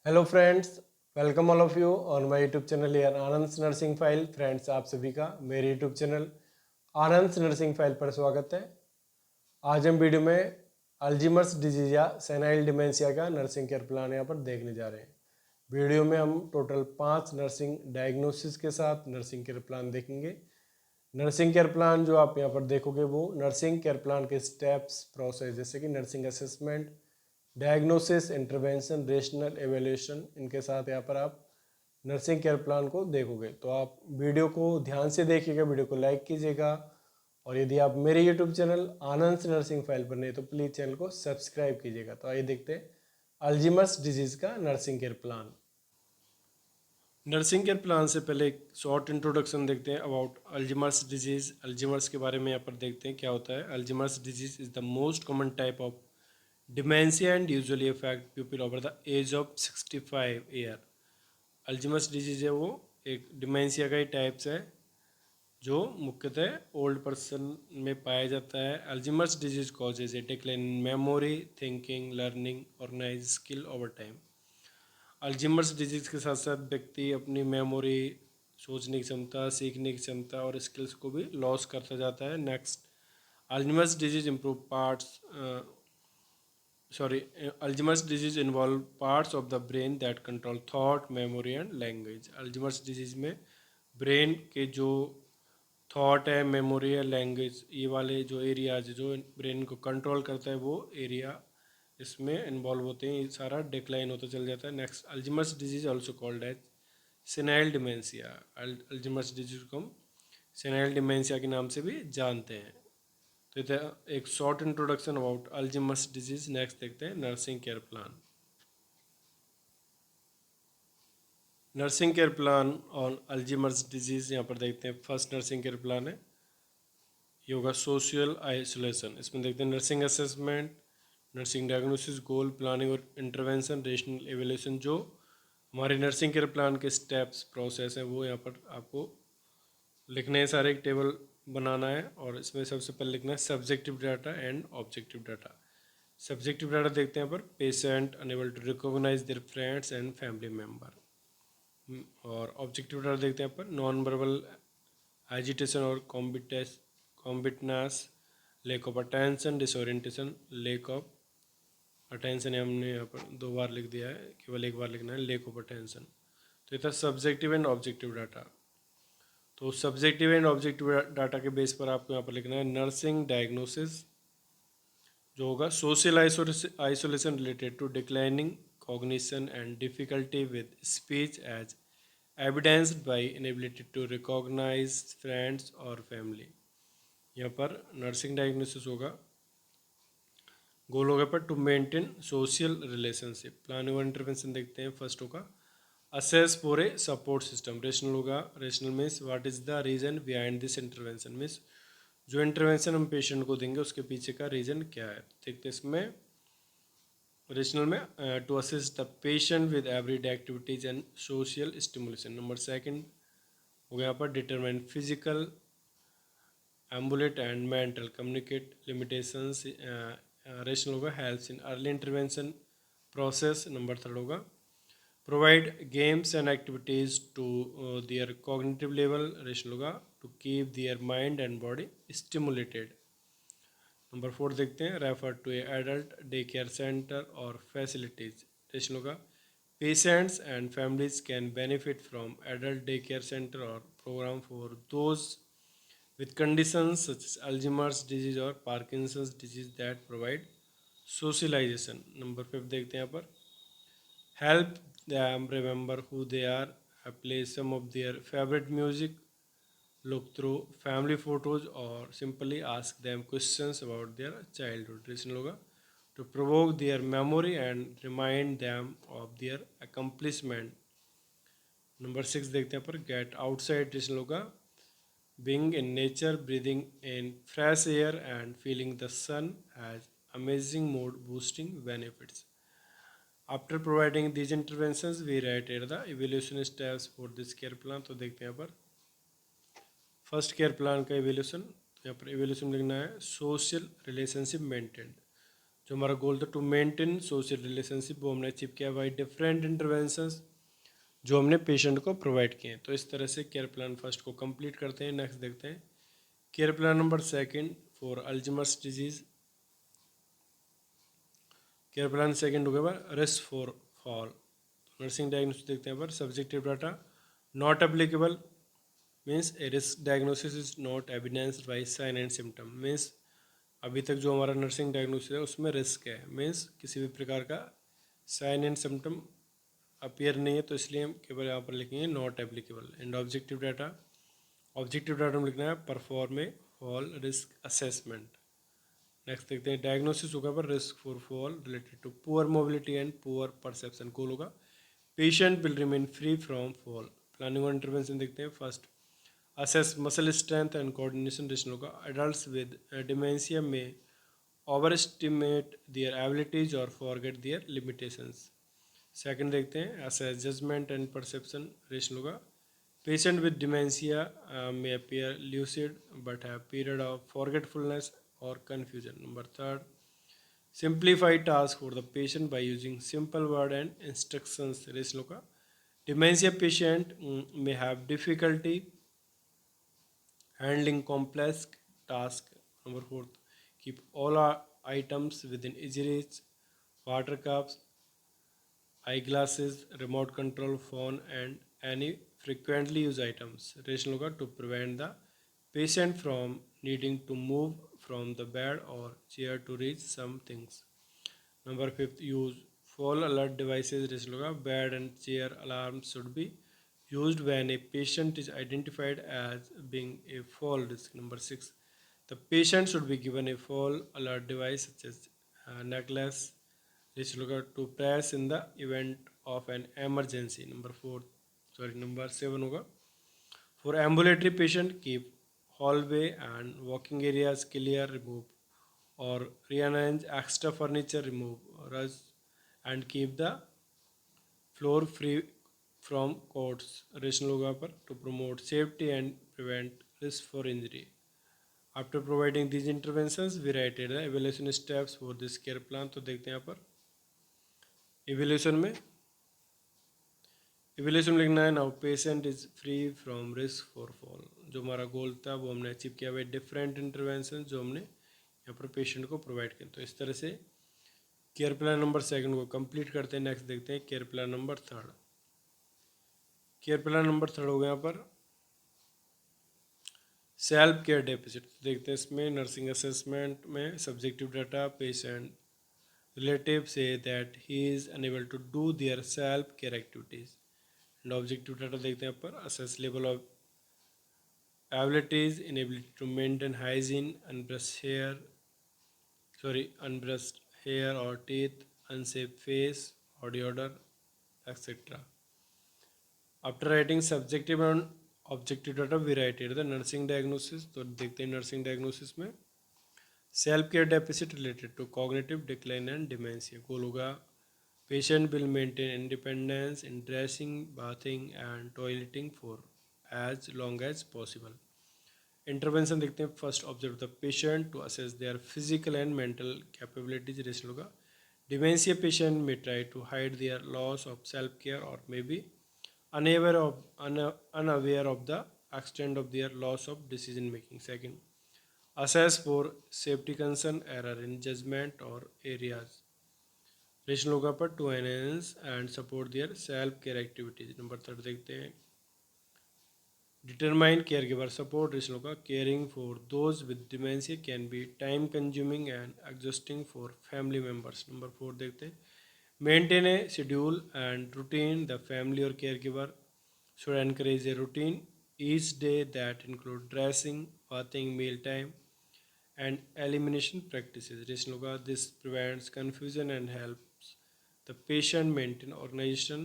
Hello friends, welcome all of you on my YouTube channel यार आनंद nursing file. Friends, आप सभी का मेरे यूट्यूब चैनल आनंद नर्सिंग फाइल पर स्वागत है। आज हम वीडियो में अल्जीमर्स डिजीज या सेनाइल डिमेंशिया का नर्सिंग केयर प्लान यहाँ पर देखने जा रहे हैं। वीडियो में हम टोटल 5 नर्सिंग डायग्नोसिस के साथ नर्सिंग केयर प्लान देखेंगे। नर्सिंग केयर प्लान जो आप यहाँ पर देखोगे वो नर्सिंग केयर प्लान के स्टेप्स प्रोसेस जैसे कि nursing assessment, diagnosis, intervention, rational evaluation, इनके साथ यहाँ पर आप नर्सिंग केयर प्लान को देखोगे। तो आप वीडियो को ध्यान से देखिएगा, वीडियो को लाइक कीजिएगा, और यदि आप मेरे यूट्यूब चैनल आनंद नर्सिंग फाइल पर नहीं तो प्लीज़ चैनल को सब्सक्राइब कीजिएगा। तो आइए देखते हैं अल्जीमर्स डिजीज़ का nursing care plan. Nursing care plan से पहले एक शॉर्ट इंट्रोडक्शन देखते हैं अबाउट अल्जीमर्स डिजीज़। अल्जीमर्स के बारे में यहाँ पर देखते हैं क्या होता है। Alzheimer's disease is the most common type of dementia and usually affect people over the age of 65 year. Alzheimer's disease है वो एक डिमेंशिया का ही टाइप्स है जो मुख्यतः ओल्ड पर्सन में पाया जाता है। Alzheimer's disease causes a decline in memory, thinking, learning, organise skill over time. Alzheimer's disease के साथ साथ व्यक्ति अपनी मेमोरी, सोचने की क्षमता, सीखने की क्षमता और स्किल्स को भी लॉस करता जाता है। Next, Alzheimer's disease improve parts Alzheimer's disease involve parts of the brain that control thought, memory and language. Alzheimer's disease में ब्रेन के जो थॉट है, मेमोरी है, लैंग्वेज, ये वाले जो एरियाज जो ब्रेन को कंट्रोल करता है वो एरिया इसमें इन्वॉल्व होते हैं। ये सारा डिक्लाइन होता चल जाता है। Next, Alzheimer's disease also called as senile dementia. Alzheimer's disease को हम सेनाइल डिमेंशिया के नाम से भी जानते हैं। तो ये एक short introduction about Alzheimer's disease. Next देखते हैं nursing care plan. Nursing care plan on Alzheimer's disease यहाँ पर देखते हैं। फर्स्ट नर्सिंग केयर प्लान है योगा सोशल आइसोलेशन। इसमें देखते हैं नर्सिंग असेसमेंट, नर्सिंग डायग्नोसिस, गोल, प्लानिंग और इंटरवेंशन, रेशनल एवेल्यूशन। जो हमारे नर्सिंग केयर प्लान के स्टेप्स प्रोसेस हैं वो यहाँ पर आपको लिखने हैं। सारे एक टेबल बनाना है और इसमें सबसे पहले लिखना है subjective data and objective data. Subjective data देखते हैं पर patient unable to recognise their friends and family member. और ऑब्जेक्टिव डाटा देखते हैं पर नॉन वर्बल एजिटेशन और combativeness, lack of attention, disorientation, lack of attention हमने यहाँ पर 2 बार लिख दिया है, केवल 1 बार लिखना है, लेक ऑफ अटेंशन। तो ये था सब्जेक्टिव एंड ऑब्जेक्टिव डाटा। तो सब्जेक्टिव एंड ऑब्जेक्टिव डाटा के बेस पर आपको यहाँ पर लिखना है नर्सिंग डायग्नोसिस जो होगा social isolation related to declining cognition and difficulty with speech as evidenced by inability to recognise friends और फैमिली। यहाँ पर नर्सिंग डायग्नोसिस होगा, गोल होगा पर to maintain social relationship. Planning और इंटरवेंशन देखते हैं। फर्स्ट होगा assess for a support system. Rationale होगा, rationale means what is the reason behind this intervention, means जो इंटरवेंशन हम पेशेंट को देंगे उसके पीछे का रीज़न क्या है। देखते हैं इसमें रेशनल में to assist the patient with everyday activities and social stimulation. Number second हो गया यहाँ पर determine physical, ambulate and mental communicate limitations. Rationale होगा helps in early intervention process. Number third होगा provide games and activities to their cognitive level. Rationale होगा to keep their mind and body stimulated. Number 4 देखते हैं refer to a adult day care centre और facilities. Rationale होगा patients and families can benefit from adult day care centre और programme for those with conditions such as Alzheimer's disease or Parkinson's disease that provide socialization. Number 5 देखते हैं यहाँ पर help them remember who they are, play some of their favorite music, look through family photos or simply ask them questions about their childhood. Reason होगा to provoke their memory and remind them of their accomplishment. Number 6 देखते हैं पर get outside. Reason होगा being in nature, breathing in fresh air and feeling the sun has amazing mood boosting benefits. After providing these interventions, we write here the evaluation steps for this care plan. तो देखते हैं यहाँ पर first care plan का evaluation। यहाँ पर evaluation लिखना है सोशल रिलेशनशिप मेंटेन। जो हमारा गोल था टू मेंटेन सोशल रिलेशनशिप, वो हमने अचीव किया बाई डिफरेंट इंटरवेंशंस जो हमने पेशेंट को प्रोवाइड किए। तो इस तरह से केयर प्लान फर्स्ट को कंप्लीट करते हैं। नेक्स्ट देखते हैं care plan number second for Alzheimer's disease. Care plan second हो गया risk for fall. Nursing diagnosis देखते हैं पर subjective data not applicable means A risk diagnosis is not evidenced by sine and symptom. Means अभी तक जो हमारा nursing diagnosis है उसमें रिस्क है, मीन्स किसी भी प्रकार का साइन एंड सिम्टम अपीयर नहीं है, तो इसलिए हम केवल यहाँ पर लिखेंगे not applicable. And objective data में लिखना है perform a fall risk assessment. Next देखते हैं डायग्नोसिस होगा पर risk for fall related to poor mobility and poor perception. Goal होगा patient will remain free from fall. Planning और इंटरवेंशन देखते हैं। First assess muscle strength and coordination. Rationale होगा adults with dementia में ओवर एस्टिमेट दियर एबिलिटीज और forget their limitations. Second देखते हैं assess judgement and perception. Rationale होगा patient with dementia may appear lucid but have period of forgetfulness or confusion. Number third, simplify task for the patient by using simple word and instructions. रेशलो का dementia patient may have difficulty handling complex task. Number fourth, keep all our items within easy reach. Water cups, eyeglasses, remote control phone, and any frequently used items. Rational होगा to prevent the patient from needing to move from the bed or chair to reach some things. Number fifth, use fall alert devices. Rational होगा bed and chair alarms should be used when a patient is identified as being a fall risk. Number six, the patient should be given a fall alert device such as necklace, which look to press in the event of an emergency. Number seven होगा for ambulatory patient keep hallway and walking areas clear, remove or rearrange extra furniture, remove rush and keep the floor free from cots. Rational होगा पर to promote safety and prevent risk for injury. After providing these interventions, we write the evaluation steps for this care plan. तो देखते हैं यहाँ पर evaluation में लिखना है now patient is free from risk for fall. जो हमारा गोल था वो हमने अचीव किया हुआ डिफरेंट इंटरवेंशन जो हमने यहाँ पर पेशेंट को प्रोवाइड किया। तो इस तरह से केयर प्लान नंबर सेकंड को कंप्लीट करते हैं। नेक्स्ट देखते हैं केयर प्लान नंबर थर्ड। हो गया यहाँ पर सेल्फ केयर डेफिसिट। देखते हैं इसमें नर्सिंग असेसमेंट में subjective data patient relative say that he is unable to do their self care activities. And objective data देखते हैं पर assess level of abilities, inability to maintain hygiene, unbrushed hair or teeth, unsafe face, body odor, etc. After writing subjective and objective data, we write it the nursing diagnosis. तो देखते हैं nursing diagnosis में self care deficit related to cognitive decline and dementia. Goal होगा patient will maintain independence in dressing, bathing and toileting for as long as possible. Intervention देखते हैं। First observe the patient to assess their physical and mental capabilities. Rationale होगा dementia patient में try to hide their loss of self care और may be unaware of the extent of their loss of decision making. Second, assess for safety concern, error in judgment or areas। Rationale होगा पर to enhance and support their self care activities. Number third देखते हैं determine care giver support. Rationale होगा caring for those with dementia can be time consuming and exhausting for family members. Number four देखते हैं maintain a schedule and routine. The family और care giver should encourage a routine each day that include dressing, bathing, meal time, and elimination practices. Rational होगा this prevents confusion and helps the patient maintain organization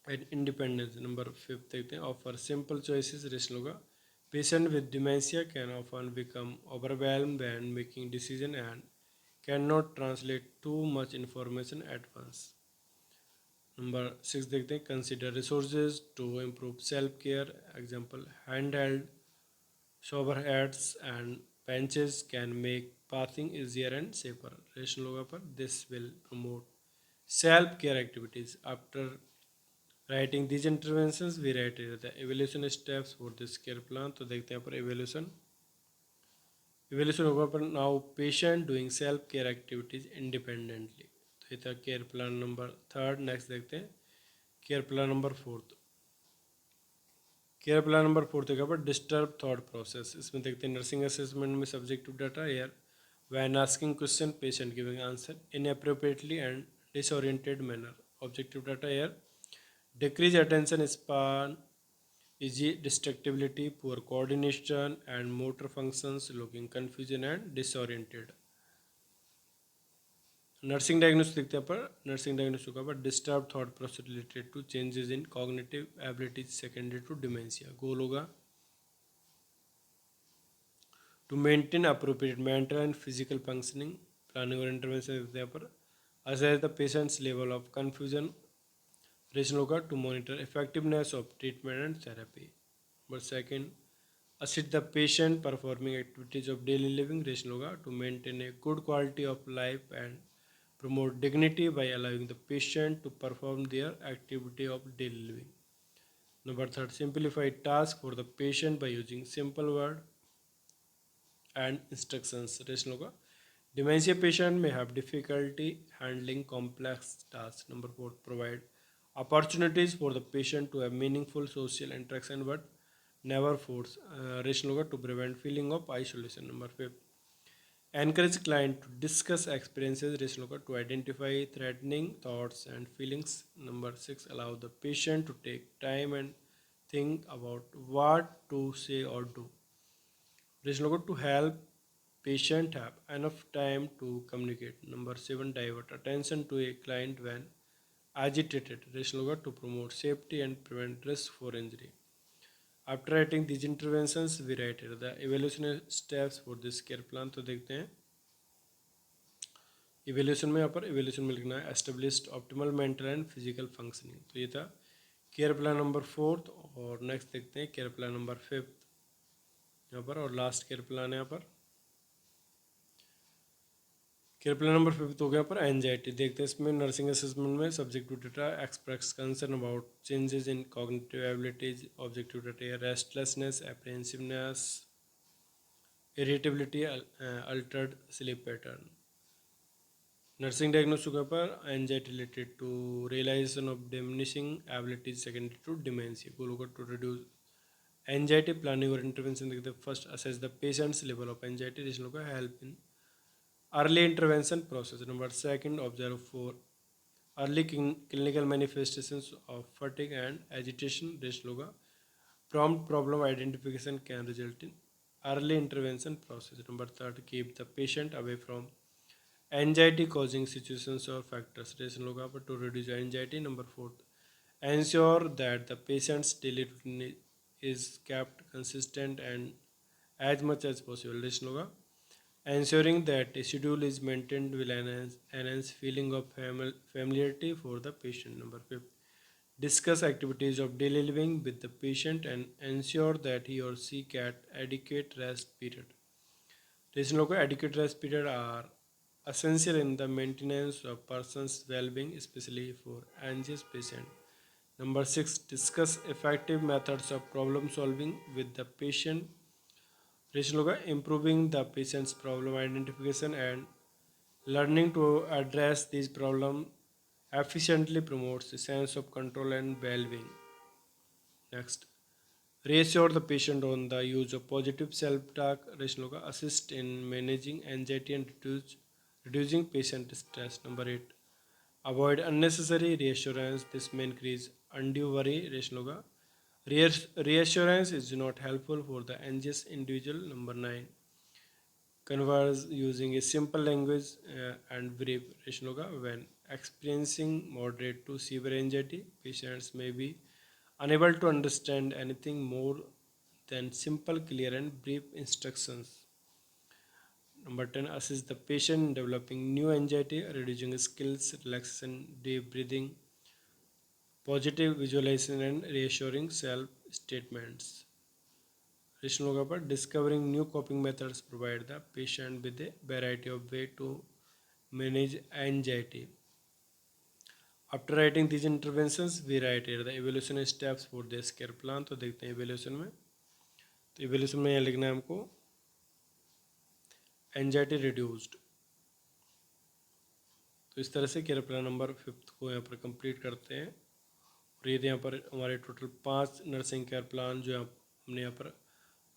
and independence. Number fifth देखते हैं offer simple choices। rational होगा patient with dementia can often become overwhelmed when making decision and cannot translate too much information at once. Number six देखते हैं consider resources to improve self care. Example hand held shower heads and benches can make pathing easier and safer. Rationale होगा पर this will promote self care activities. After writing these interventions, we write here the evaluation steps for this care plan. तो देखते हैं पर evaluation होगा पर now patient doing self care activities independently. तो ये था care plan number third. Next देखते हैं care plan number fourth. Care plan number fourth देखा पर डिस्टर्ब थॉट प्रोसेस. इसमें देखते हैं नर्सिंग असेसमेंट में subjective data are when asking question patient giving answer in appropriately and disoriented manner. Objective data are decrease attention span, easy distractibility, poor coordination and motor functions, looking confusion and disoriented. Nursing diagnosis देखते हैं पर nursing diagnosis का पर disturb thought process related to changes in cognitive abilities secondary to dementia. Goal होगा to maintain appropriate mental and physical functioning. Planning और intervention देखते हैं पर assess the patient's level of confusion. Rationale होगा to monitor effectiveness of treatment and therapy. Number second assist the patient performing activities of daily living. Rationale होगा to maintain a good quality of life and promote dignity by allowing the patient to perform their activity of daily living. Number third, simplify task for the patient by using simple word and instructions. Ration होगा dementia patient may have difficulty handling complex tasks. Number four, provide opportunities for the patient to have meaningful social interaction but never force. Ration होगा to prevent feeling of isolation. Number five, encourage client to discuss experiences. Ration होगा to identify threatening thoughts and feelings. Number six, allow the patient to take time and think about what to say or do. Ration होगा to help patient have enough time to communicate. Number seven, divert attention to a client when agitated. Ration होगा to promote safety and prevent risk for injury. After writing these interventions, we write here the evaluation steps for this care plan. तो देखते हैं evaluation में. यहाँ पर evaluation में लिखना है established optimal mental and physical functioning. तो ये था केयर प्लान नंबर फोर्थ. और नेक्स्ट देखते हैं केयर प्लान नंबर फिफ्थ यहाँ पर, और लास्ट केयर प्लान है यहाँ पर. केयर प्लान नंबर फिफ्थ हो गया पर एंजाइटी. देखते हैं इसमें नर्सिंग असेसमेंट में subjective data express concern about changes in cognitive abilities. Objective data restlessness, apprehensiveness, irritability, altered sleep pattern. Nursing diagnosis के पर anxiety related to realization of diminishing abilities secondary to dementia. Goal होगा to reduce anxiety. Planning और intervention देखते हैं. First, assess the patient's level of anxiety. Rationale होगा help in early intervention process. Number second, observe for early clinical manifestations of fatigue and agitation. Rationale होगा prompt problem identification can result in early intervention process. Number third, keep the patient away from anxiety causing situations or factors. Rationale होगा पर to reduce anxiety. Number fourth, ensure that the patient's daily routine is kept consistent and as much as possible. Ration होगा ensuring that a schedule is maintained will enhance feeling of familiarity for the patient. Number fifth, discuss activities of daily living with the patient and ensure that he or she get adequate rest period. Ration होगा adequate rest period are essential in the maintenance of person's well-being, especially for anxious patient. Number six, discuss effective methods of problem solving with the patient. Ration होगा improving the patient's problem identification and learning to address these problems efficiently promotes a sense of control and well-being. Next, reassure the patient on the use of positive self-talk. Ration होगा assist in managing anxiety and reducing patient stress. Number eight, avoid unnecessary reassurance. This may increase undue worry. Ration होगा reassurance is not helpful for the anxious individual. Number nine, converse using a simple language and brief. Ration होगा when experiencing moderate to severe anxiety, patients may be unable to understand anything more than simple, clear and brief instructions. Number 10, assist the patient in developing new anxiety, reducing skills, relaxation, deep breathing, positive visualization and reassuring self statements. Additional होगा पर discovering new coping methods provide the patient with a variety of way to manage anxiety. After writing these interventions we write the evaluation steps for this care plan. तो देखते हैं evolution में. तो evolution में यहाँ लिखना है हमको एंजाइटी रिड्यूस्ड. तो इस तरह से केयर प्लान नंबर 5 को यहाँ पर कंप्लीट करते हैं. और ये यहाँ पर हमारे टोटल 5 नर्सिंग केयर प्लान जो हमने यहाँ पर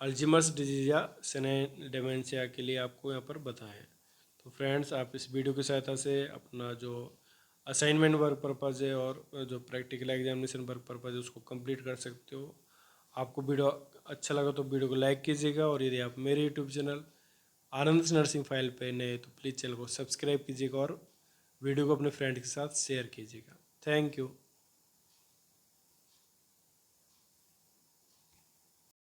अल्जीमर्स डिजीज या सेनाइल डेमेंशिया के लिए आपको यहाँ पर बताएं. तो फ्रेंड्स, आप इस वीडियो की सहायता से अपना जो असाइनमेंट वर्क पर्पज़ है और जो प्रैक्टिकल एग्जामिनेशन वर्क पर्पज़ है उसको कंप्लीट कर सकते हो. आपको वीडियो अच्छा लगा तो वीडियो को लाइक कीजिएगा. और यदि आप मेरे यूट्यूब चैनल आनंद नर्सिंग फाइल पे नए तो प्लीज़ चैनल को सब्सक्राइब कीजिएगा और वीडियो को अपने फ्रेंड के साथ शेयर कीजिएगा. Thank you.